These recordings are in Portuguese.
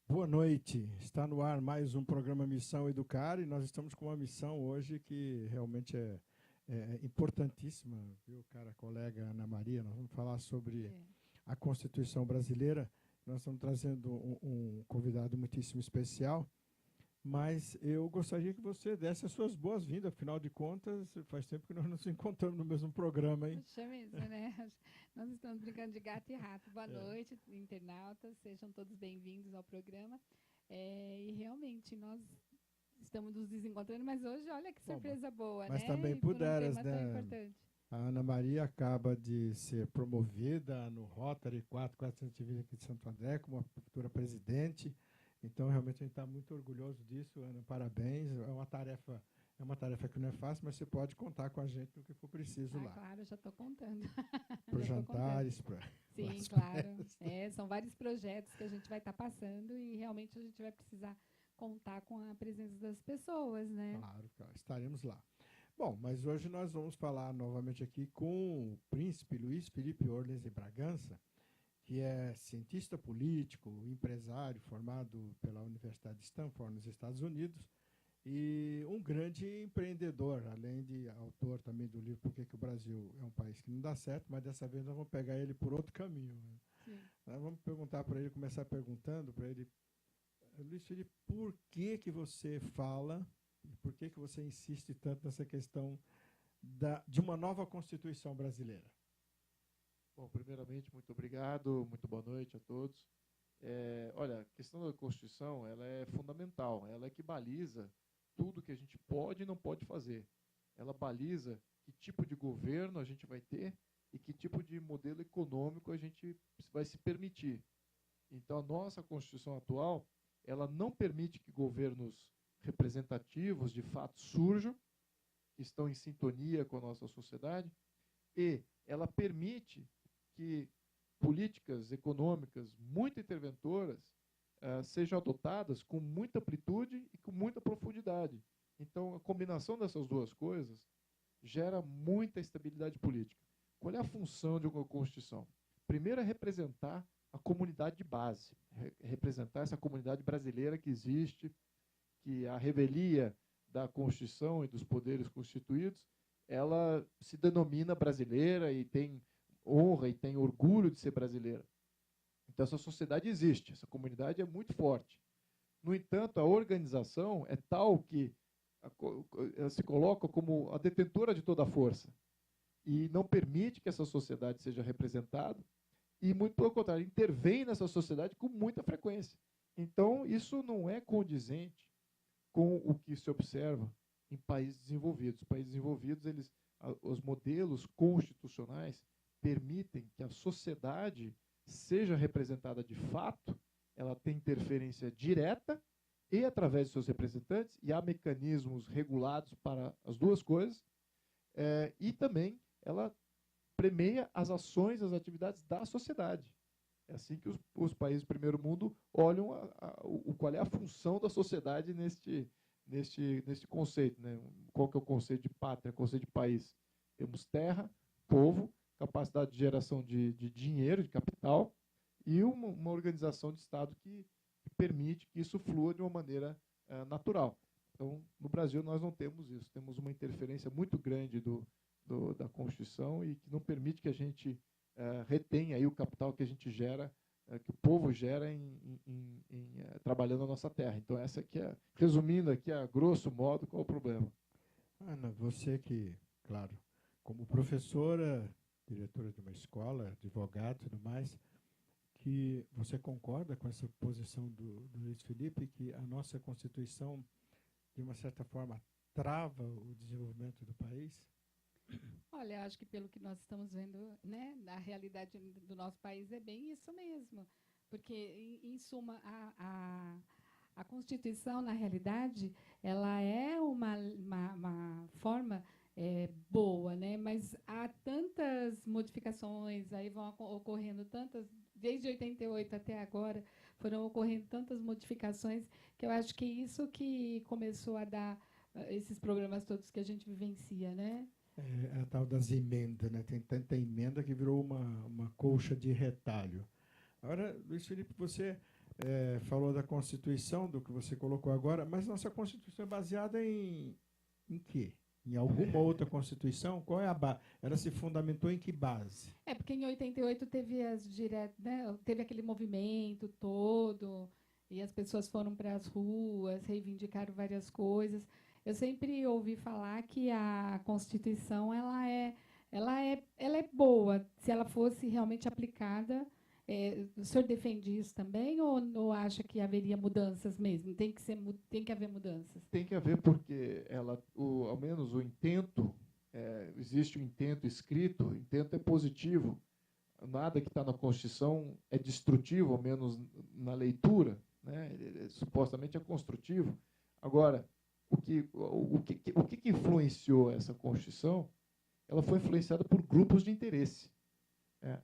Boa noite. Está no ar mais um programa Missão Educar e nós estamos com uma missão hoje que realmente é importantíssima, viu, cara, colega Ana Maria? Nós vamos falar sobre É. a Constituição brasileira. Nós estamos trazendo um convidado muitíssimo especial, mas eu gostaria que você desse as suas boas-vindas. Afinal de contas, faz tempo que nós nos encontramos no mesmo programa, hein? Puxa vida, né? Nós estamos brincando de gato e rato. Boa É. noite, internautas. Sejam todos bem-vindos ao programa. E realmente nós estamos nos desencontrando, mas hoje, olha que Bom, surpresa boa, mas né? também E por um puderas, tema tão né? importante. A Ana Maria acaba de ser promovida no Rotary 4420 aqui de Santo André como a futura presidente. Então, realmente, a gente está muito orgulhoso disso, Ana. Parabéns. É uma tarefa que não é fácil, mas você pode contar com a gente no que for preciso Ah, lá. claro, já estou contando. Para os Já estou contando. jantares, para Sim, as claro. festas. São vários projetos que a gente vai estar passando e realmente a gente vai precisar contar com a presença das pessoas, né? Claro, claro, estaremos lá. Bom, mas hoje nós vamos falar novamente aqui com o príncipe Luiz Felipe Orles de Bragança, que é cientista político, empresário formado pela Universidade de Stanford, nos Estados Unidos, e um grande empreendedor, além de autor também do livro Por que o Brasil é um país que não dá certo, mas dessa vez nós vamos pegar ele por outro caminho, né? Sim. Nós vamos perguntar para ele, começar perguntando para ele, Luiz Felipe, por que você fala, e por que você insiste tanto nessa questão de uma nova Constituição brasileira? Bom, primeiramente, muito obrigado, muito boa noite a todos. Olha, a questão da Constituição ela é fundamental, ela é que baliza tudo que a gente pode e não pode fazer. Ela baliza que tipo de governo a gente vai ter e que tipo de modelo econômico a gente vai se permitir. Então, a nossa Constituição atual, ela não permite que governos representativos, de fato, surjam, que estão em sintonia com a nossa sociedade, e ela permite que políticas econômicas muito interventoras sejam adotadas com muita amplitude e com muita profundidade. Então, a combinação dessas duas coisas gera muita estabilidade política. Qual é a função de uma Constituição? Primeiro é representar a comunidade de base, representar essa comunidade brasileira que existe, que a revelia da Constituição e dos poderes constituídos, ela se denomina brasileira e tem honra e tem orgulho de ser brasileira. Então, essa sociedade existe, essa comunidade é muito forte. No entanto, a organização é tal que ela se coloca como a detentora de toda a força e não permite que essa sociedade seja representada e, muito pelo contrário, intervém nessa sociedade com muita frequência. Então, isso não é condizente com o que se observa em países desenvolvidos. Países desenvolvidos, os modelos constitucionais permitem que a sociedade seja representada de fato, ela tem interferência direta e através de seus representantes, e há mecanismos regulados para as duas coisas, e também ela premeia as ações, as atividades da sociedade. É assim que os países do primeiro mundo olham qual é a função da sociedade neste conceito. Né? Qual que é o conceito de pátria, o conceito de país? Temos terra, povo, capacidade de geração de dinheiro, de capital, e uma organização de Estado que permite que isso flua de uma maneira natural. Então, no Brasil, nós não temos isso. Temos uma interferência muito grande da Constituição e que não permite que a gente retenha aí o capital que a gente gera, que o povo gera trabalhando na nossa terra. Então, essa aqui resumindo aqui, a grosso modo, qual é o problema. Ana, você que, claro, como professora, diretora de uma escola, advogado e tudo mais, que você concorda com essa posição do Luiz Felipe, que a nossa Constituição, de uma certa forma, trava o desenvolvimento do país? Olha, acho que pelo que nós estamos vendo, né, a realidade do nosso país é bem isso mesmo. Porque, em suma, a Constituição, na realidade, ela é uma forma boa, né? Mas há tantas modificações, aí vão ocorrendo tantas, desde 88 até agora, foram ocorrendo tantas modificações, que eu acho que isso que começou a dar esses problemas todos que a gente vivencia, né? É a tal das emendas, né? Tem tanta emenda que virou uma colcha de retalho. Agora, Luiz Felipe, você falou da Constituição, do que você colocou agora, mas nossa Constituição é baseada em quê? Em alguma outra Constituição? Qual é a base? Ela se fundamentou em que base? Porque em 88 teve né, teve aquele movimento todo, e as pessoas foram para as ruas, reivindicaram várias coisas. Eu sempre ouvi falar que a Constituição ela é boa, se ela fosse realmente aplicada. O senhor defende isso também ou acha que haveria mudanças mesmo? Tem que haver mudanças? Tem que haver, porque ao menos o intento, existe um intento escrito, o intento é positivo. Nada que está na Constituição é destrutivo, ao menos na leitura, né? Supostamente é construtivo. Agora, o que influenciou essa Constituição? Ela foi influenciada por grupos de interesse.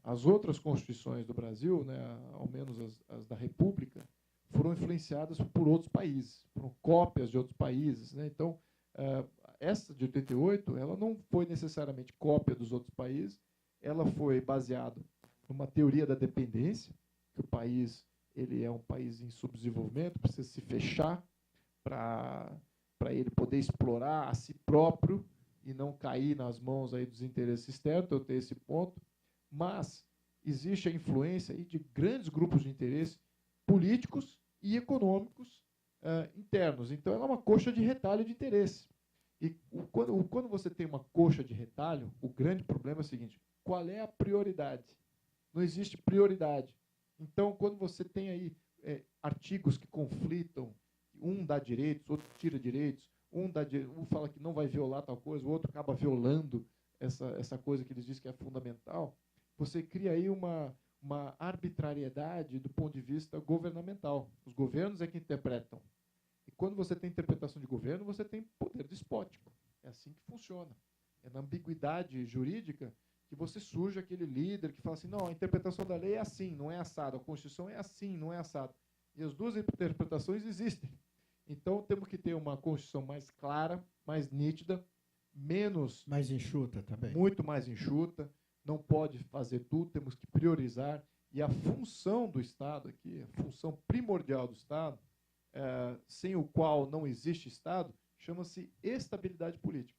As outras constituições do Brasil, né, ao menos as da República, foram influenciadas por outros países, foram cópias de outros países, né? Então, essa de 88, ela não foi necessariamente cópia dos outros países, ela foi baseada numa teoria da dependência, que o país ele é um país em subdesenvolvimento, precisa se fechar para ele poder explorar a si próprio e não cair nas mãos aí dos interesses externos. Então, eu tenho esse ponto. Mas existe a influência aí de grandes grupos de interesse políticos e econômicos internos. Então, ela é uma coxa de retalho de interesse. E quando você tem uma coxa de retalho, o grande problema é o seguinte: qual é a prioridade? Não existe prioridade. Então, quando você tem aí artigos que conflitam, um dá direitos, outro tira direitos, um fala que não vai violar tal coisa, o outro acaba violando essa coisa que eles dizem que é fundamental, você cria aí uma arbitrariedade do ponto de vista governamental. Os governos é que interpretam. E quando você tem interpretação de governo, você tem poder despótico. É assim que funciona. É na ambiguidade jurídica que você surge aquele líder que fala assim: não, a interpretação da lei é assim, não é assado. A Constituição é assim, não é assado. E as duas interpretações existem. Então, temos que ter uma Constituição mais clara, mais nítida, mais enxuta também. Muito mais enxuta. Não pode fazer tudo, temos que priorizar. E a função do Estado aqui, a função primordial do Estado, sem o qual não existe Estado, chama-se estabilidade política.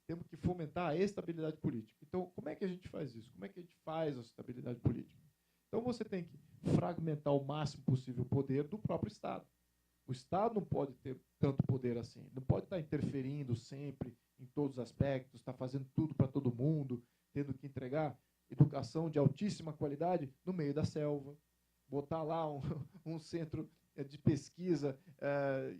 Temos que fomentar a estabilidade política. Então, como é que a gente faz isso? Como é que a gente faz a estabilidade política? Então, você tem que fragmentar o máximo possível o poder do próprio Estado. O Estado não pode ter tanto poder assim. Não pode estar interferindo sempre em todos os aspectos, estar fazendo tudo para todo mundo, tendo que entregar educação de altíssima qualidade no meio da selva, botar lá um centro de pesquisa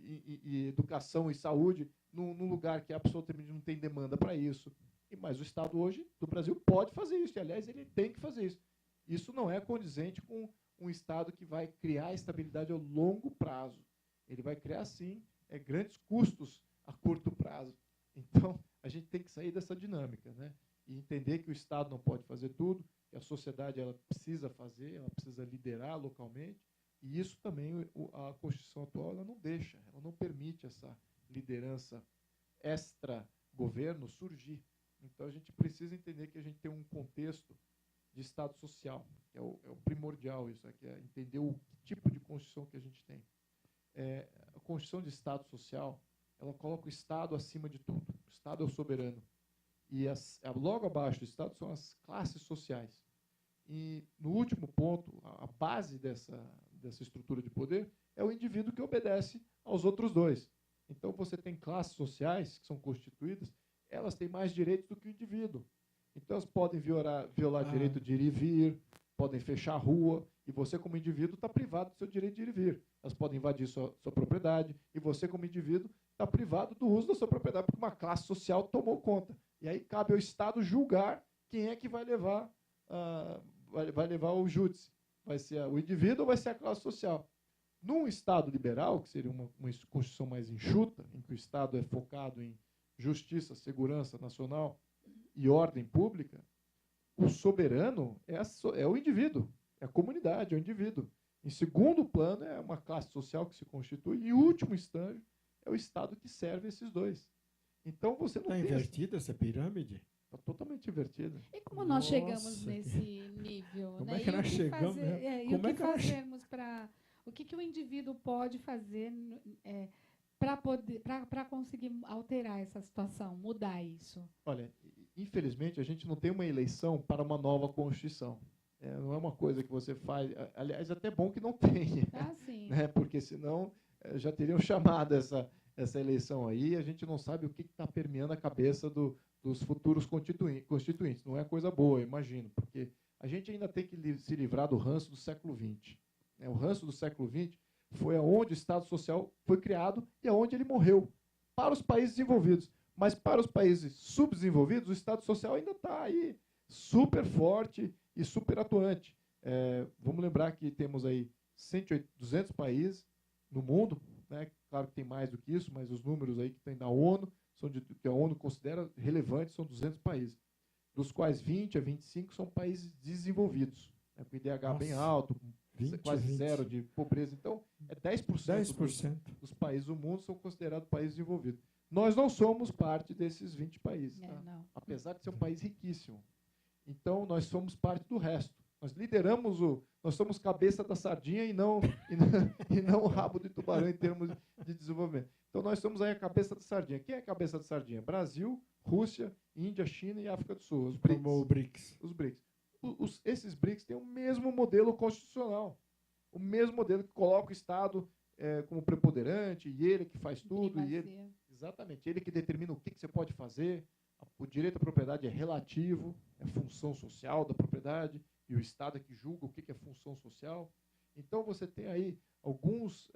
e educação e saúde num lugar que absolutamente não tem demanda para isso. Mas o Estado hoje do Brasil pode fazer isso, e, aliás, ele tem que fazer isso. Isso não é condizente com um Estado que vai criar estabilidade a longo prazo. Ele vai criar, sim, grandes custos a curto prazo. Então, a gente tem que sair dessa dinâmica, né? E entender que o Estado não pode fazer tudo, que a sociedade ela precisa fazer, ela precisa liderar localmente, e isso também a Constituição atual ela não deixa, ela não permite essa liderança extra-governo surgir. Então, a gente precisa entender que a gente tem um contexto de Estado social, que é o primordial, isso aqui, é entender o tipo de Constituição que a gente tem. A Constituição de Estado social, ela coloca o Estado acima de tudo. O Estado é o soberano. E logo abaixo do Estado são as classes sociais. E, no último ponto, a base dessa estrutura de poder é o indivíduo que obedece aos outros dois. Então, você tem classes sociais que são constituídas, elas têm mais direitos do que o indivíduo. Então, elas podem violar direito de ir e vir, podem fechar a rua, e você, como indivíduo, está privado do seu direito de ir e vir. Elas podem invadir sua propriedade, e você, como indivíduo, está privado do uso da sua propriedade, porque uma classe social tomou conta. E aí cabe ao Estado julgar quem é que vai levar o júdice. Vai ser o indivíduo ou vai ser a classe social? Num Estado liberal, que seria uma Constituição mais enxuta, em que o Estado é focado em justiça, segurança nacional e ordem pública, o soberano é o indivíduo, é a comunidade, é o indivíduo. Em segundo plano, é uma classe social que se constitui, e, em último estágio, é o Estado que serve esses dois. Então, você não tem... Está invertida essa pirâmide? Está totalmente invertida. E como nós chegamos nesse nível? Como é que nós chegamos? E o que fazermos para O que o indivíduo pode fazer para conseguir alterar essa situação, mudar isso? Olha, infelizmente, a gente não tem uma eleição para uma nova Constituição. Não é uma coisa que você faz. Aliás, é até bom que não tenha. Ah, sim. Né? Porque senão já teriam chamado essa eleição aí, a gente não sabe o que está permeando a cabeça dos futuros constituintes. Não é coisa boa, imagino, porque a gente ainda tem que se livrar do ranço do século XX. O ranço do século XX foi aonde o Estado Social foi criado e aonde ele morreu, para os países desenvolvidos. Mas para os países subdesenvolvidos, o Estado Social ainda está aí super forte e super atuante. Vamos lembrar que temos aí 200 países no mundo, né? Claro que tem mais do que isso, mas os números aí que tem da ONU, que a ONU considera relevantes, são 200 países, dos quais 20 a 25 são países desenvolvidos, com IDH bem alto, quase zero de pobreza. Então, 10% dos países do mundo são considerados países desenvolvidos. Nós não somos parte desses 20 países, tá? Apesar de ser um país riquíssimo. Então, nós somos parte do resto. Nós lideramos nós somos cabeça da sardinha e não o rabo de tubarão em termos de desenvolvimento. Então, nós somos aí a cabeça da sardinha. Quem é a cabeça da sardinha? Brasil, Rússia, Índia, China e África do Sul. Os BRICS. Os BRICS. Esses BRICS têm o mesmo modelo constitucional. O mesmo modelo que coloca o Estado como preponderante, e ele que faz tudo. Exatamente. Ele que determina o que você pode fazer. O direito à propriedade é relativo, é função social da propriedade, e o Estado é que julga o que é função social. Então, você tem aí alguns...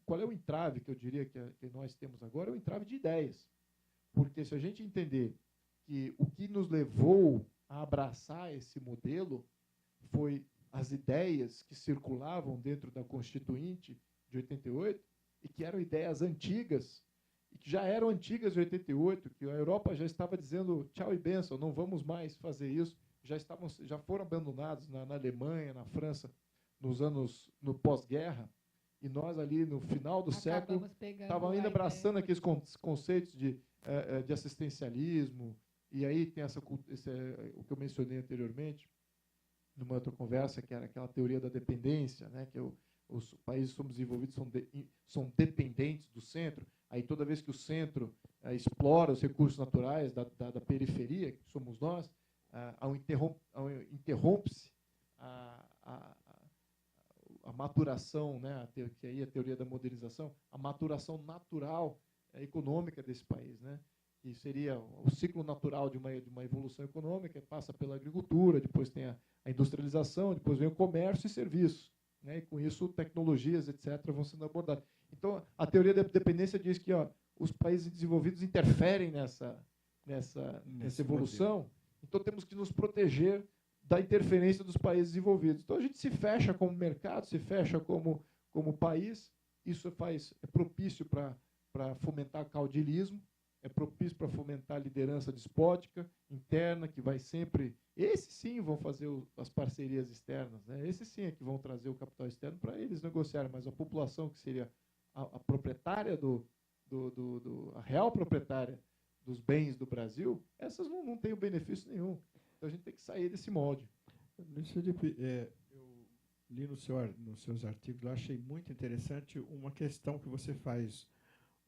qual é o entrave que eu diria que nós temos agora? É o entrave de ideias. Porque se a gente entender que o que nos levou a abraçar esse modelo foi as ideias que circulavam dentro da Constituinte de 88, e que eram ideias antigas, e que já eram antigas de 88, que a Europa já estava dizendo tchau e bênção, não vamos mais fazer isso, já foram abandonados na Alemanha, na França, no pós-guerra, e nós ali no final do século estávamos ainda abraçando aqueles conceitos de assistencialismo, e aí tem o que eu mencionei anteriormente, numa outra conversa, que era aquela teoria da dependência, né, que os países subdesenvolvidos são dependentes do centro. Aí, toda vez que o centro explora os recursos naturais da periferia, que somos nós, interrompe-se a maturação, né, que aí é a teoria da modernização, a maturação natural econômica desse país, né, que seria o ciclo natural de uma evolução econômica, passa pela agricultura, depois tem a industrialização, depois vem o comércio e serviços, né, e com isso tecnologias, etc., vão sendo abordadas. Então, a teoria da dependência diz que os países desenvolvidos interferem nessa evolução, modelo. Então temos que nos proteger da interferência dos países desenvolvidos. Então, a gente se fecha como mercado, se fecha como país, isso é propício para fomentar caudilismo, é propício para fomentar a liderança despótica interna, que vai sempre... Esses sim vão fazer as parcerias externas, né? Esses sim é que vão trazer o capital externo para eles negociarem, mas a população, que seria a proprietária a real proprietária dos bens do Brasil, essas não têm o benefício nenhum. Então, a gente tem que sair desse molde. Luiz Felipe, eu li nos seus artigos, eu achei muito interessante uma questão que você faz,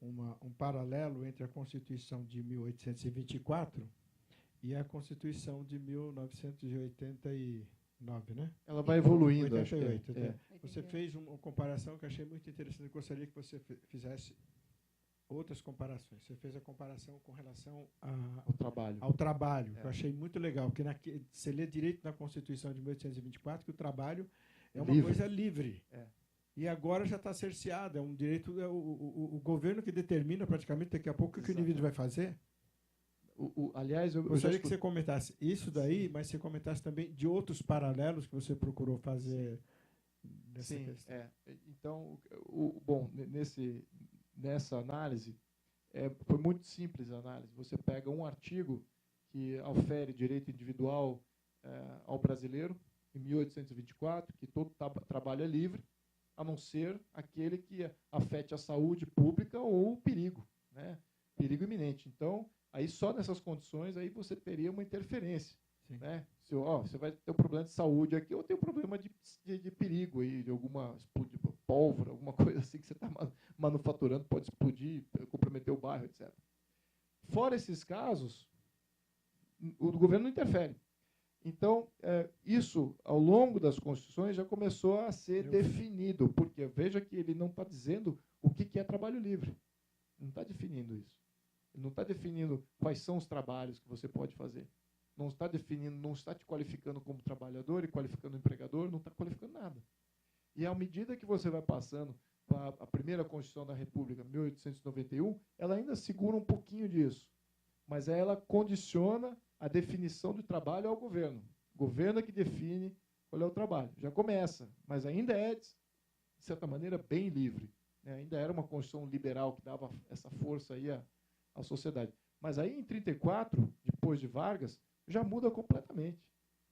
um paralelo entre a Constituição de 1824 e a Constituição de 1989, né? Ela vai evoluindo. 88. Você fez uma comparação que eu achei muito interessante. Eu gostaria que você fizesse outras comparações. Você fez a comparação com relação ao trabalho, que eu achei muito legal, porque você lê direito na Constituição de 1824 que o trabalho é uma coisa livre. E agora já está cerceado, é um direito, o governo que determina praticamente daqui a pouco o que o indivíduo vai fazer. Aliás, eu gostaria que você comentasse isso daí, mas você comentasse também de outros paralelos que você procurou fazer nessa questão. Então, bom, nessa análise, foi muito simples a análise. Você pega um artigo que aufere direito individual ao brasileiro, em 1824, que todo trabalho é livre, a não ser aquele que afete a saúde pública ou o perigo, né? Perigo iminente. Então, aí só nessas condições aí você teria uma interferência. Sim. Né? Você vai ter um problema de saúde aqui, ou tem um problema de perigo, aí, de alguma pólvora, alguma coisa assim que você está manufaturando, pode explodir, comprometer o bairro, etc. Fora esses casos, o governo não interfere. Então, isso, ao longo das constituições, já começou a ser definido, porque veja que ele não está dizendo o que é trabalho livre. Ele não está definindo isso. Ele não está definindo quais são os trabalhos que você pode fazer. Não está definindo, não está te qualificando como trabalhador e qualificando o empregador, não está qualificando nada. E à medida que você vai passando para a primeira Constituição da República, 1891, ela ainda segura um pouquinho disso. Mas ela condiciona a definição do trabalho ao governo. O governo é que define qual é o trabalho. Já começa, mas ainda é, de certa maneira, bem livre. Né? Ainda era uma Constituição liberal que dava essa força aí à sociedade. Mas aí, em 1934, depois de Vargas, já muda completamente.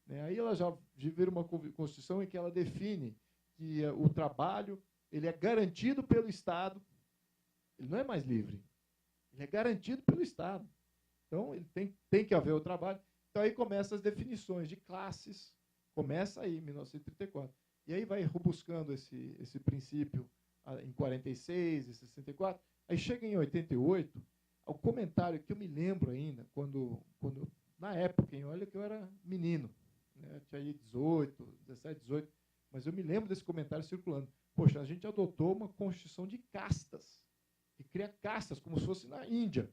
Né? Aí ela já vira uma Constituição em que ela define que o trabalho ele é garantido pelo Estado, ele não é mais livre, ele é garantido pelo Estado. Então, ele tem que haver o trabalho. Então, aí começam as definições de classes, começa aí, em 1934. E aí vai buscando esse princípio em 46, em 64. Aí chega em 88, o comentário que eu me lembro ainda, quando na época, olha que eu era menino, né? Eu tinha aí 17, 18, mas eu me lembro desse comentário circulando. Poxa, a gente adotou uma constituição de castas, que cria castas, como se fosse na Índia.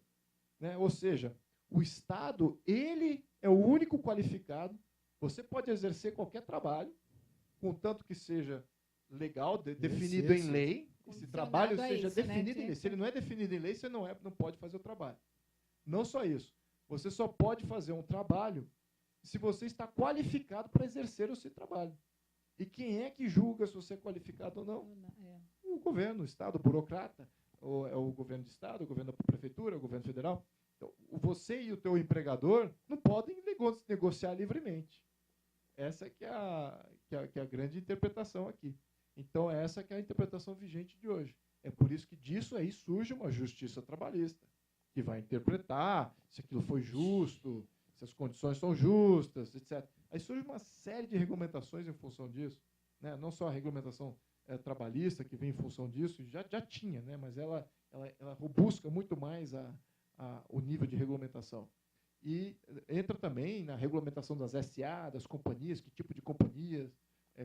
Né? Ou seja, o Estado, ele é o único qualificado. Você pode exercer qualquer trabalho, contanto que seja legal, definido em lei. Esse trabalho seja definido em lei. Se ele não é definido em lei, você não pode fazer o trabalho. Não só isso. Você só pode fazer um trabalho se você está qualificado para exercer o seu trabalho. E quem é que julga se você é qualificado ou não? O governo, o Estado, o burocrata, é o governo de Estado, o governo da prefeitura, o governo federal. Então, você e o teu empregador não podem negociar livremente. Essa que é a grande interpretação aqui. Então, essa que é a interpretação vigente de hoje. É por isso que disso aí surge uma justiça trabalhista, que vai interpretar se aquilo foi justo, se as condições são justas, etc. Aí surge uma série de regulamentações em função disso. Né? Não só a regulamentação trabalhista, que vem em função disso, já tinha, né? Mas ela busca muito mais o nível de regulamentação. E entra também na regulamentação das SA, das companhias, que tipo de companhias,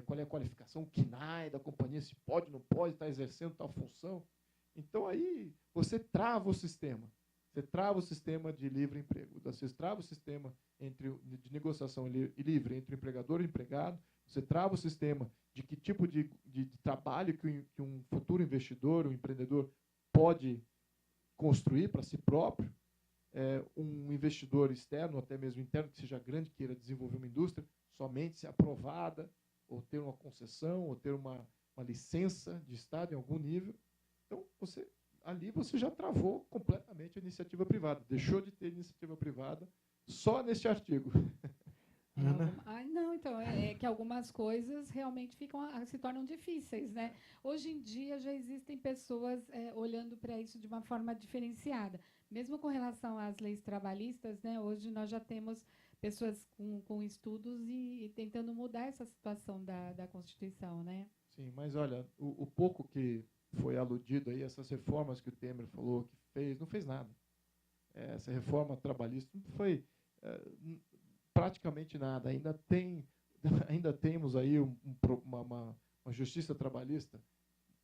qual é a qualificação, o KNAI da companhia, se pode, não pode, está exercendo tal função. Então, aí você trava o sistema. Você trava o sistema de livre emprego. Você trava o sistema de negociação livre entre o empregador e o empregado. Você trava o sistema de que tipo de trabalho que um futuro investidor, um empreendedor, pode construir para si próprio. Um investidor externo, até mesmo interno, que seja grande, queira desenvolver uma indústria, somente se aprovada, ou ter uma concessão, ou ter uma licença de Estado em algum nível. Então, ali você já travou completamente a iniciativa privada. Deixou de ter iniciativa privada só neste artigo. Não, então, é que algumas coisas realmente se tornam difíceis, né? Hoje em dia já existem pessoas olhando para isso de uma forma diferenciada. Mesmo com relação às leis trabalhistas, né? Hoje nós já temos pessoas com estudos e tentando mudar essa situação da Constituição, né? Sim, mas olha, o pouco que foi aludido aí, essas reformas que o Temer falou que fez, não fez nada. Essa reforma trabalhista não foi praticamente nada. Ainda temos aí uma justiça trabalhista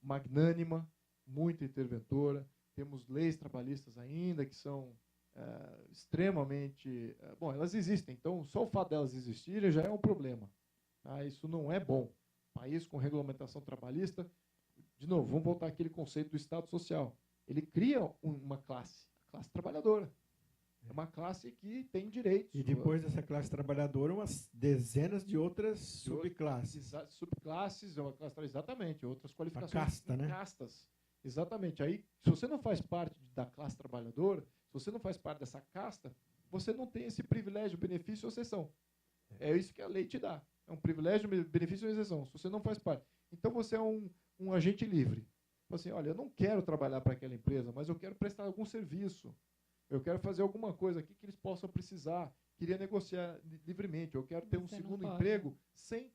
magnânima, muito interventora. Temos leis trabalhistas ainda que são extremamente... Bom, elas existem, então só o fato delas existirem já é um problema. Tá? Isso não é bom. País com regulamentação trabalhista, de novo, vamos voltar àquele conceito do Estado Social. Ele cria uma classe, a classe trabalhadora. É uma classe que tem direitos. E depois dessa classe trabalhadora, umas dezenas de outras subclasses. Subclasses, é uma classe, exatamente, outras qualificações. Uma casta, né? Castas. Exatamente. Aí, se você não faz parte da classe trabalhadora, se você não faz parte dessa casta, você não tem esse privilégio, benefício ou exceção. É isso que a lei te dá. É um privilégio, benefício ou exceção. Se você não faz parte. Então, você é um agente livre. Assim, olha, eu não quero trabalhar para aquela empresa, mas eu quero prestar algum serviço. Eu quero fazer alguma coisa aqui que eles possam precisar, queria negociar livremente, eu quero ter um Você não segundo pode. emprego sem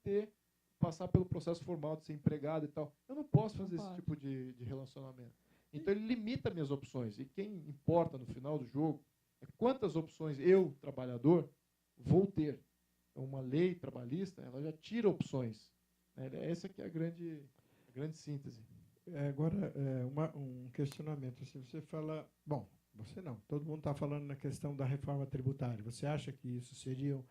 passar pelo processo formal de ser empregado e tal. Eu não posso fazer esse tipo de relacionamento. Então, ele limita minhas opções. E quem importa no final do jogo é quantas opções eu, trabalhador, vou ter. Então, uma lei trabalhista, ela já tira opções. Essa que é a grande síntese. Agora, um questionamento. Se você fala... Bom, você não. Todo mundo está falando na questão da reforma tributária. Você acha que isso seria...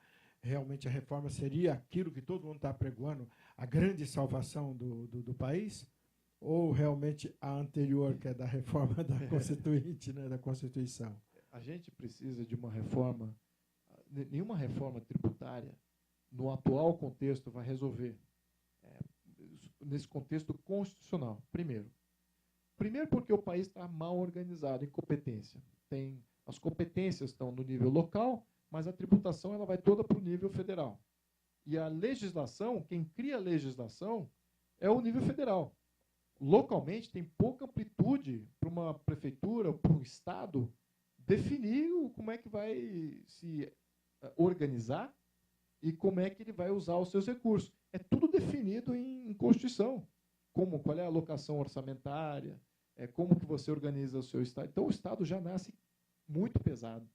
Realmente a reforma seria aquilo que todo mundo está pregoando, a grande salvação do país? Ou realmente a anterior, que é da reforma da Constituinte, né, da Constituição? A gente precisa de uma reforma... Nenhuma reforma tributária, no atual contexto, vai resolver. Nesse contexto constitucional, primeiro porque o país está mal organizado, em competência. As competências estão no nível local, mas a tributação ela vai toda para o nível federal. E a legislação, quem cria a legislação é o nível federal. Localmente, tem pouca amplitude para uma prefeitura, para um estado, definir como é que vai se organizar e como é que ele vai usar os seus recursos. É tudo definido em Constituição. Qual é a alocação orçamentária, como que você organiza o seu Estado. Então, o Estado já nasce muito pesado,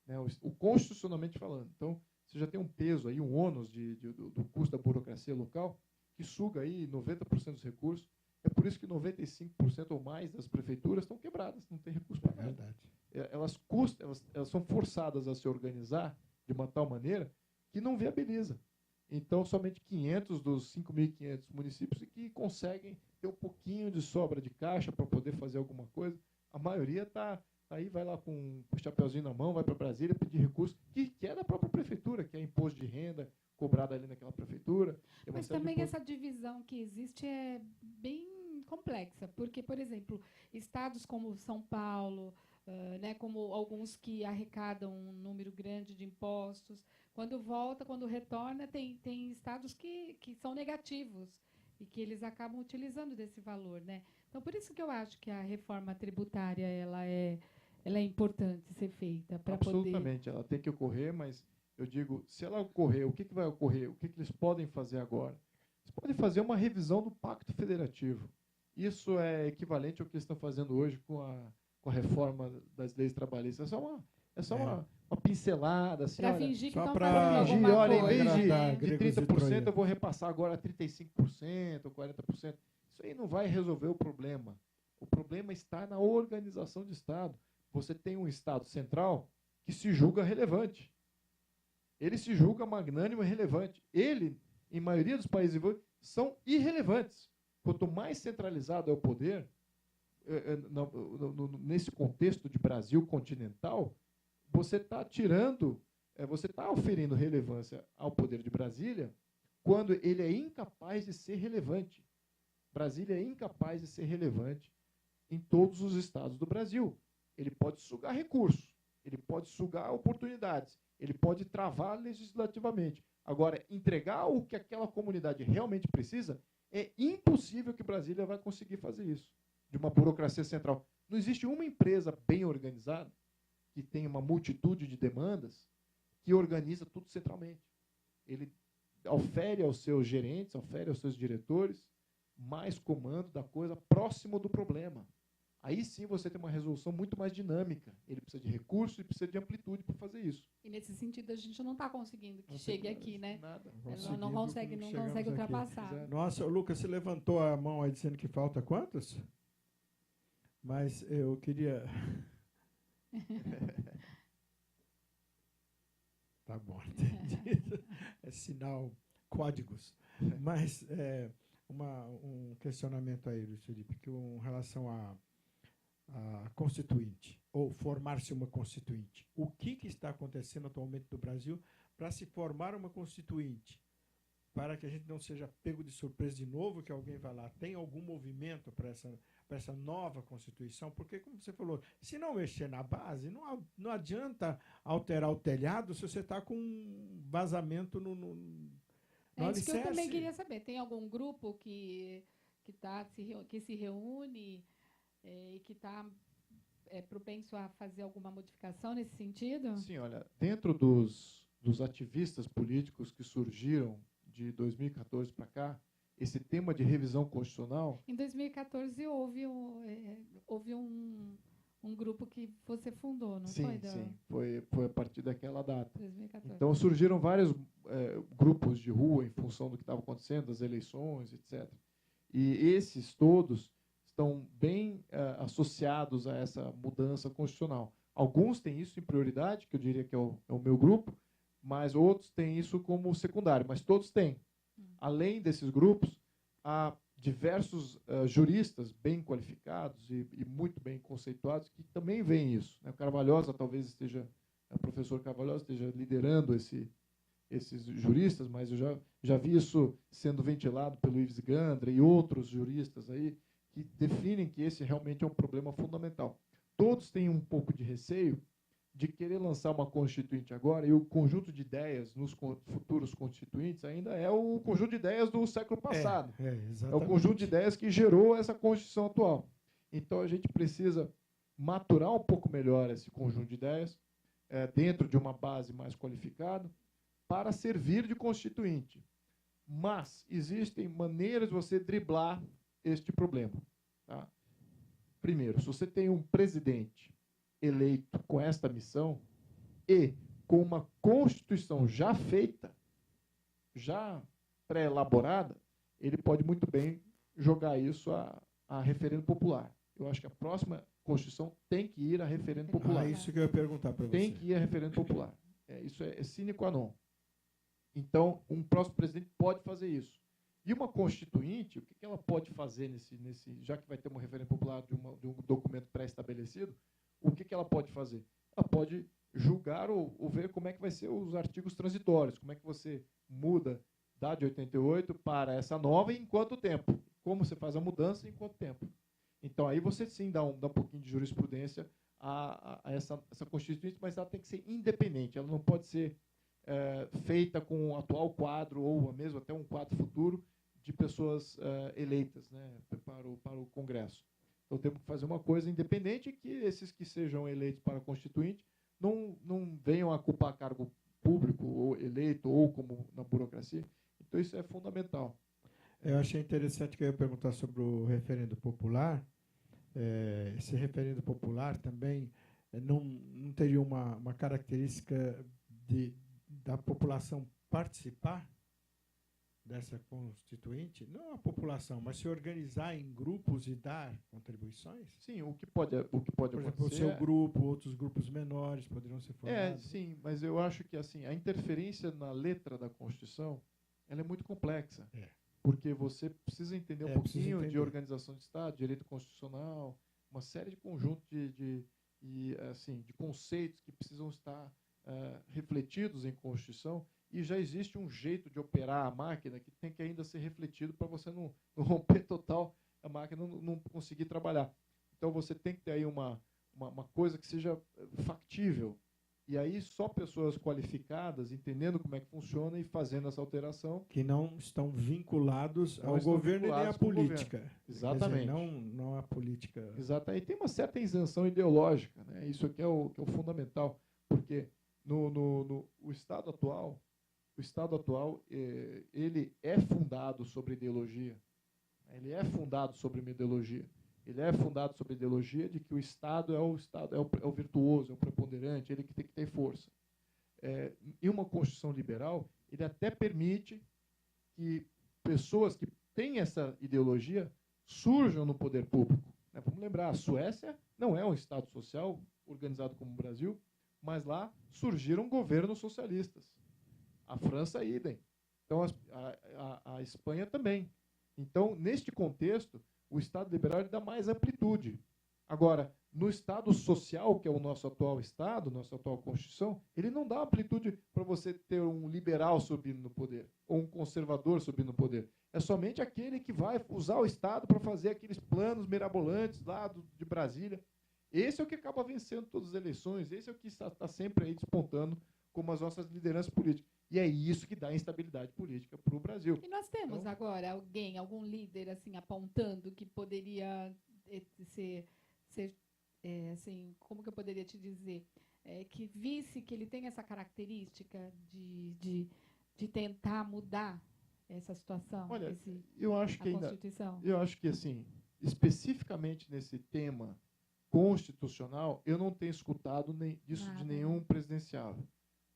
né, constitucionalmente falando. Então, você já tem um peso, aí, um ônus do custo da burocracia local, que suga aí 90% dos recursos. É por isso que 95% ou mais das prefeituras estão quebradas, não tem recurso para nada. Verdade. Elas são forçadas a se organizar de uma tal maneira que não viabiliza. Então, somente 500 dos 5.500 municípios que conseguem ter um pouquinho de sobra de caixa para poder fazer alguma coisa. A maioria está aí, vai lá com o chapeuzinho na mão, vai para Brasília pedir recurso, que é da própria prefeitura, que é imposto de renda cobrado ali naquela prefeitura. Mas também essa divisão que existe é bem complexa, porque, por exemplo, estados como São Paulo, né, como alguns que arrecadam um número grande de impostos, quando retorna, tem estados que são negativos e que eles acabam utilizando desse valor, né? Então, por isso que eu acho que a reforma tributária ela é importante ser feita para poder... Absolutamente, ela tem que ocorrer, mas eu digo, se ela ocorrer, o que vai ocorrer? O que eles podem fazer agora? Eles podem fazer uma revisão do Pacto Federativo. Isso é equivalente ao que eles estão fazendo hoje com a reforma das leis trabalhistas. É só uma pincelada. Assim, para fingir que só estão para fazendo alguma olha, coisa. em vez né? de 30%, eu vou repassar agora 35%, 40%. Isso aí não vai resolver o problema. O problema está na organização do Estado. Você tem um Estado central que se julga relevante. Ele se julga magnânimo e relevante. Ele, em maioria dos países, são irrelevantes. Quanto mais centralizado é o poder, nesse contexto de Brasil continental, você está você está oferindo relevância ao poder de Brasília quando ele é incapaz de ser relevante. Brasília é incapaz de ser relevante em todos os estados do Brasil. Ele pode sugar recursos, ele pode sugar oportunidades, ele pode travar legislativamente. Agora, entregar o que aquela comunidade realmente precisa, é impossível que Brasília vai conseguir fazer isso, de uma burocracia central. Não existe uma empresa bem organizada, que tem uma multitude de demandas, que organiza tudo centralmente. Ele ofere aos seus gerentes, ofere aos seus diretores, mais comando da coisa próximo do problema. Aí sim você tem uma resolução muito mais dinâmica. Ele precisa de recursos e precisa de amplitude para fazer isso. E nesse sentido a gente não está conseguindo que chegue aqui, né? Nada. Não consegue ultrapassar. Aqui. Nossa, Lucas, você levantou a mão aí dizendo que falta quantos? Mas eu queria... Tá bom, entendi. É sinal, códigos. Mas um questionamento aí, Luiz Felipe, com relação a constituinte, ou formar-se uma constituinte. O que está acontecendo atualmente no Brasil para se formar uma constituinte? Para que a gente não seja pego de surpresa de novo, que alguém vai lá. Tem algum movimento para essa nova Constituição? Porque, como você falou, se não mexer na base, não adianta alterar o telhado se você está com vazamento no isso que eu também queria saber. Tem algum grupo que se reúne e que está propenso a fazer alguma modificação nesse sentido? Sim, olha, dentro dos dos ativistas políticos que surgiram de 2014 para cá, esse tema de revisão constitucional... Em 2014 houve um grupo que você fundou, não foi? Sim, foi a partir daquela data. 2014. Então, surgiram vários grupos de rua em função do que estava acontecendo, das eleições, etc. E esses todos estão bem associados a essa mudança constitucional. Alguns têm isso em prioridade, que eu diria que é o meu grupo, mas outros têm isso como secundário, mas todos têm. Além desses grupos, há diversos juristas bem qualificados e muito bem conceituados que também veem isso. O Carvalhosa talvez esteja, o professor Carvalhosa esteja liderando esses juristas, mas eu já vi isso sendo ventilado pelo Ives Gandra e outros juristas aí que definem que esse realmente é um problema fundamental. Todos têm um pouco de receio de querer lançar uma constituinte agora, e o conjunto de ideias nos futuros constituintes ainda é o conjunto de ideias do século passado. É o conjunto de ideias que gerou essa Constituição atual. Então, a gente precisa maturar um pouco melhor esse conjunto de ideias dentro de uma base mais qualificada para servir de constituinte. Mas existem maneiras de você driblar este problema. Tá? Primeiro, se você tem um presidente eleito com esta missão e com uma Constituição já feita, já pré-elaborada, ele pode muito bem jogar isso a referendo popular. Eu acho que a próxima Constituição tem que ir a referendo popular. Isso que eu ia perguntar para você. Tem que ir a referendo popular. Isso é sine qua non. Então, um próximo presidente pode fazer isso. E uma constituinte, o que ela pode fazer já que vai ter um referendo popular de um documento pré-estabelecido, o que ela pode fazer? Ela pode julgar ou ver como é que vai ser os artigos transitórios, como é que você muda da de 88 para essa nova e em quanto tempo? Como você faz a mudança e em quanto tempo? Então, aí você sim dá um pouquinho de jurisprudência a essa constituinte, mas ela tem que ser independente, ela não pode ser feita com o atual quadro ou mesmo até um quadro futuro de pessoas eleitas, né, para o Congresso. Então, temos que fazer uma coisa independente e que esses que sejam eleitos para constituinte não venham a ocupar cargo público ou eleito ou como na burocracia. Então, isso é fundamental. Eu achei interessante que eu ia perguntar sobre o referendo popular. Esse referendo popular também não teria uma característica da população participar dessa constituinte? Não a população, mas se organizar em grupos e dar contribuições? Sim, o que pode Por exemplo, o seu grupo, outros grupos menores poderiam ser formados. Sim, mas eu acho que assim, a interferência na letra da Constituição ela é muito complexa. Porque você precisa entender um pouquinho de organização de Estado, direito constitucional, uma série de conjuntos de conceitos que precisam estar refletidos em Constituição, e já existe um jeito de operar a máquina que tem que ainda ser refletido para você não romper total a máquina, não conseguir trabalhar. Então, você tem que ter aí uma coisa que seja factível. E aí, só pessoas qualificadas, entendendo como é que funciona e fazendo essa alteração. Que não estão vinculados ao governo e nem à política. Exatamente. Quer dizer, não à política. Exato. Aí tem uma certa isenção ideológica, né? Isso aqui é o fundamental, porque o Estado atual, ele é fundado sobre ideologia. Ele é fundado sobre uma ideologia. Ele é fundado sobre a ideologia de que o Estado é o virtuoso, é o preponderante, ele que tem que ter força. Em uma Constituição liberal, ele até permite que pessoas que têm essa ideologia surjam no poder público. Vamos lembrar, a Suécia não é um Estado social organizado como o Brasil, mas lá surgiram governos socialistas. A França, idem. Então, a Espanha também. Então, neste contexto, o Estado liberal dá mais amplitude. Agora, no Estado social, que é o nosso atual Estado, nossa atual Constituição, ele não dá amplitude para você ter um liberal subindo no poder, ou um conservador subindo no poder. É somente aquele que vai usar o Estado para fazer aqueles planos mirabolantes lá de Brasília. Esse é o que acaba vencendo todas as eleições, esse é o que está sempre aí despontando como as nossas lideranças políticas. E é isso que dá instabilidade política para o Brasil. E nós temos agora algum líder assim apontando que poderia ser assim, como que eu poderia te dizer, que visse que ele tem essa característica de tentar mudar essa situação? Olha, eu acho que Constituição? Eu acho que, assim, especificamente nesse tema constitucional, eu não tenho escutado disso de nenhum presidenciável.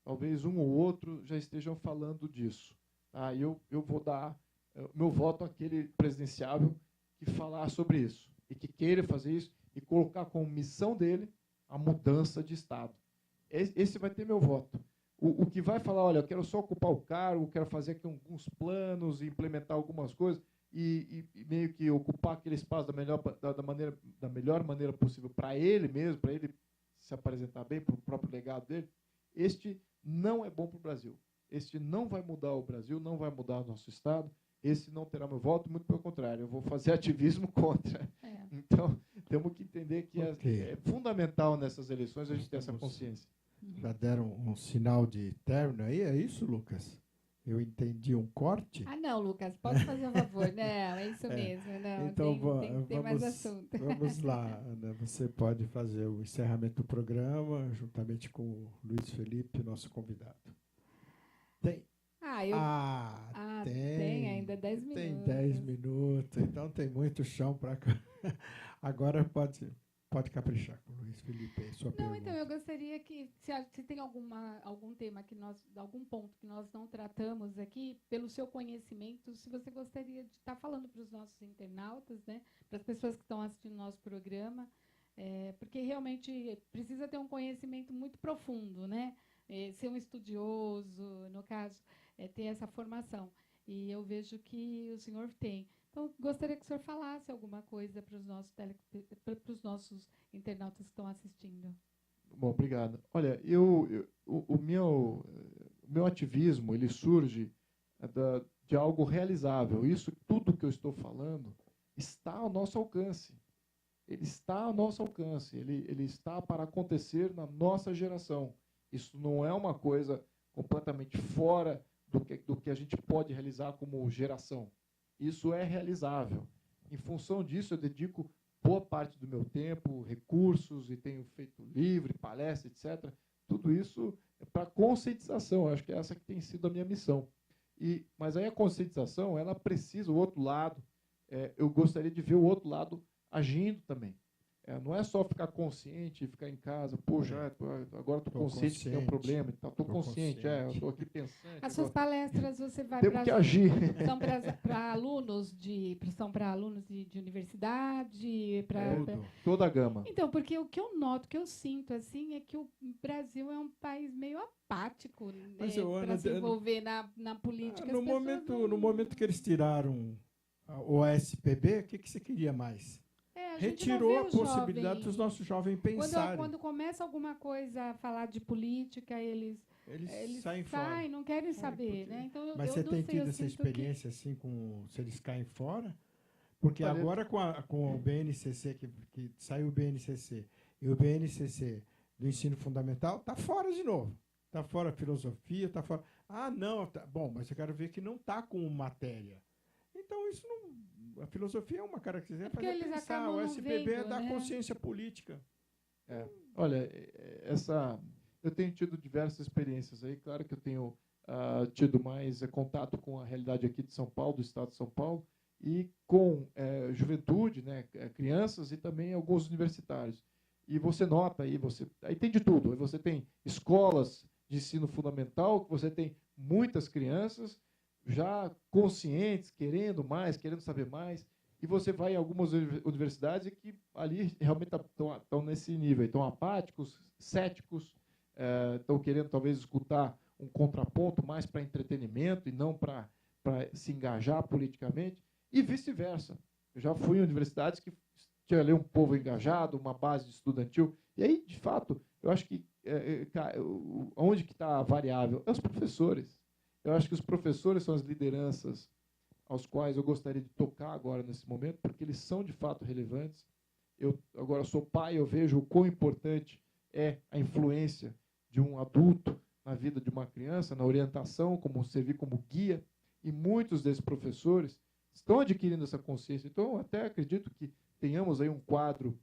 Talvez um ou outro já estejam falando disso. Tá? Eu vou dar meu voto àquele presidenciável que falar sobre isso e que queira fazer isso e colocar como missão dele a mudança de Estado. Esse vai ter meu voto. O que vai falar, olha, eu quero só ocupar o cargo, quero fazer aqui alguns planos, implementar algumas coisas e meio que ocupar aquele espaço da melhor maneira possível para ele mesmo, para ele se apresentar bem, para o próprio legado dele, este não é bom para o Brasil. Este não vai mudar o Brasil, não vai mudar o nosso Estado, esse não terá meu voto, muito pelo contrário, eu vou fazer ativismo contra. Então, temos que entender que é fundamental nessas eleições a gente ter essa consciência. Já deram um sinal de término aí, é isso, Lucas? Eu entendi um corte? Não, Lucas, pode fazer um favor. Não, é isso mesmo. Não, então, tem mais assunto. Vamos lá, Ana. Você pode fazer o encerramento do programa, juntamente com o Luiz Felipe, nosso convidado. Tem. Tem ainda 10 minutos. Tem 10 minutos, então tem muito chão para... Agora pode caprichar com o Luiz Felipe aí, sua pergunta. Então, eu gostaria que, se tem algum tema, algum ponto que nós não tratamos aqui, pelo seu conhecimento, se você gostaria de estar falando para os nossos internautas, né, para as pessoas que estão assistindo o nosso programa, porque realmente precisa ter um conhecimento muito profundo, né? Ser um estudioso, no caso, ter essa formação. E eu vejo que o senhor tem. Então, gostaria que o senhor falasse alguma coisa para os nossos internautas que estão assistindo. Bom, obrigado. Olha, o meu ativismo ele surge de algo realizável. Isso, tudo que eu estou falando, está ao nosso alcance. Ele está ao nosso alcance. Ele está para acontecer na nossa geração. Isso não é uma coisa completamente fora do que a gente pode realizar como geração. Isso é realizável. Em função disso, eu dedico boa parte do meu tempo, recursos, e tenho feito livre, palestra, etc. Tudo isso é para conscientização. Eu acho que essa que tem sido a minha missão. Mas aí a conscientização, ela precisa, o outro lado, eu gostaria de ver o outro lado agindo também. Não é só ficar consciente e ficar em casa, poxa, agora estou consciente que tem um problema, estou consciente, eu estou aqui pensando. As suas palestras você vai temos que agir. São para alunos de universidade, toda a gama. Então, porque o que eu noto, o que eu sinto assim, é que o Brasil é um país meio apático para se envolver na política. No momento que eles tiraram o ASPB, o que você queria mais? Retirou a possibilidade dos nossos jovens pensarem. Quando começa alguma coisa a falar de política, eles saem fora. Não querem saber. Né? Então, mas você tem tido essa experiência assim, se eles caem fora? Porque agora com o BNCC, que saiu o BNCC, e o BNCC do ensino fundamental, está fora de novo. Está fora a filosofia, está fora... Bom, mas eu quero ver que não está com matéria. Então, isso não... A filosofia é uma característica para pensar. O SPB é da consciência política. Olha, eu tenho tido diversas experiências aí. Claro que eu tenho tido mais contato com a realidade aqui de São Paulo, do estado de São Paulo, e com juventude, né, crianças e também alguns universitários. E você nota aí tem de tudo. Você tem escolas de ensino fundamental, que você tem muitas crianças já conscientes, querendo mais, querendo saber mais, e você vai em algumas universidades que ali realmente estão nesse nível, estão apáticos, céticos, estão querendo talvez escutar um contraponto mais para entretenimento e não para se engajar politicamente, e vice-versa. Eu já fui em universidades que tinha ali um povo engajado, uma base estudantil, e aí, de fato, eu acho que onde que está a variável? É os professores. Eu acho que os professores são as lideranças aos quais eu gostaria de tocar agora nesse momento, porque eles são de fato relevantes. Eu agora sou pai, eu vejo o quão importante é a influência de um adulto na vida de uma criança, na orientação, como servir como guia, e muitos desses professores estão adquirindo essa consciência. Então, eu até acredito que tenhamos aí um quadro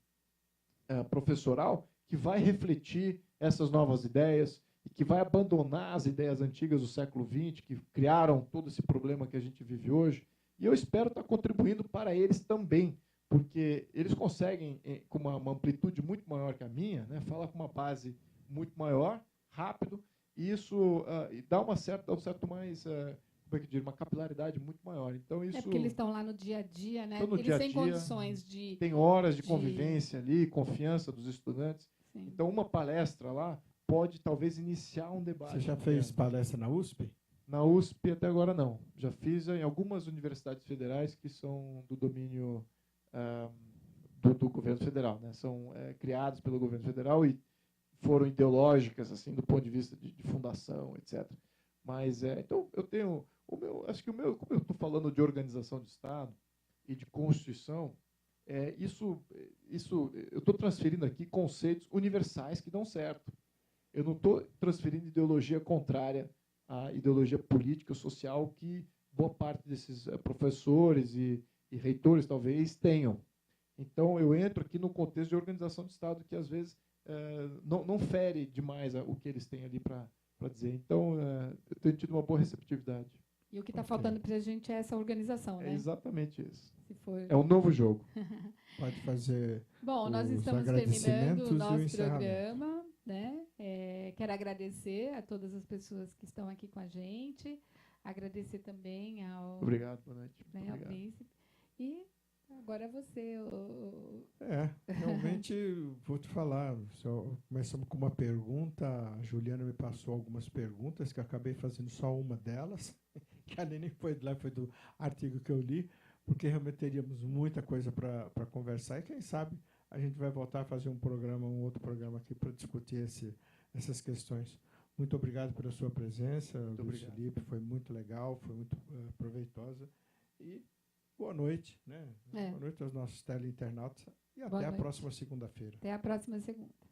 professoral que vai refletir essas novas ideias e que vai abandonar as ideias antigas do século XX, que criaram todo esse problema que a gente vive hoje. E eu espero estar contribuindo para eles também, porque eles conseguem, com uma amplitude muito maior que a minha, né, falar com uma base muito maior, rápido, e isso dá um certo mais, como é que diz, uma capilaridade muito maior. Então, isso, porque eles estão lá no dia a dia, né? Estão no Eles dia a têm dia, condições de... tem horas de convivência ali, confiança dos estudantes. Sim. Então, uma palestra lá pode, talvez, iniciar um debate. Você já fez palestra na USP? Na USP, até agora, não. Já fiz em algumas universidades federais que são do domínio do governo federal, né? São criadas pelo governo federal e foram ideológicas, assim, do ponto de vista de fundação, etc. Mas, então, eu tenho... acho que como eu estou falando de organização de Estado e de Constituição, isso eu estou transferindo aqui conceitos universais que dão certo. Eu não estou transferindo ideologia contrária à ideologia política ou social que boa parte desses professores e reitores, talvez, tenham. Então, eu entro aqui no contexto de organização de Estado, que, às vezes, não fere demais o que eles têm ali para dizer. Então, eu tenho tido uma boa receptividade. E o que está faltando para a gente é essa organização, né? É exatamente isso. Se for... É um novo jogo. Pode fazer. Bom, nós estamos terminando o nosso programa, né? Quero agradecer a todas as pessoas que estão aqui com a gente, agradecer também ao... Obrigado, boa noite. Né, ao príncipe. E agora é você. Realmente, vou te falar. Começamos com uma pergunta. A Juliana me passou algumas perguntas, que eu acabei fazendo só uma delas, que nem foi lá, foi do artigo que eu li, porque realmente teríamos muita coisa para conversar. E quem sabe a gente vai voltar a fazer um outro programa aqui para discutir essas questões. Muito obrigado pela sua presença, Luiz Felipe. Foi muito legal, foi muito proveitosa. E boa noite, né? Boa noite aos nossos teleinternautas. E até a próxima segunda-feira. Até a próxima segunda.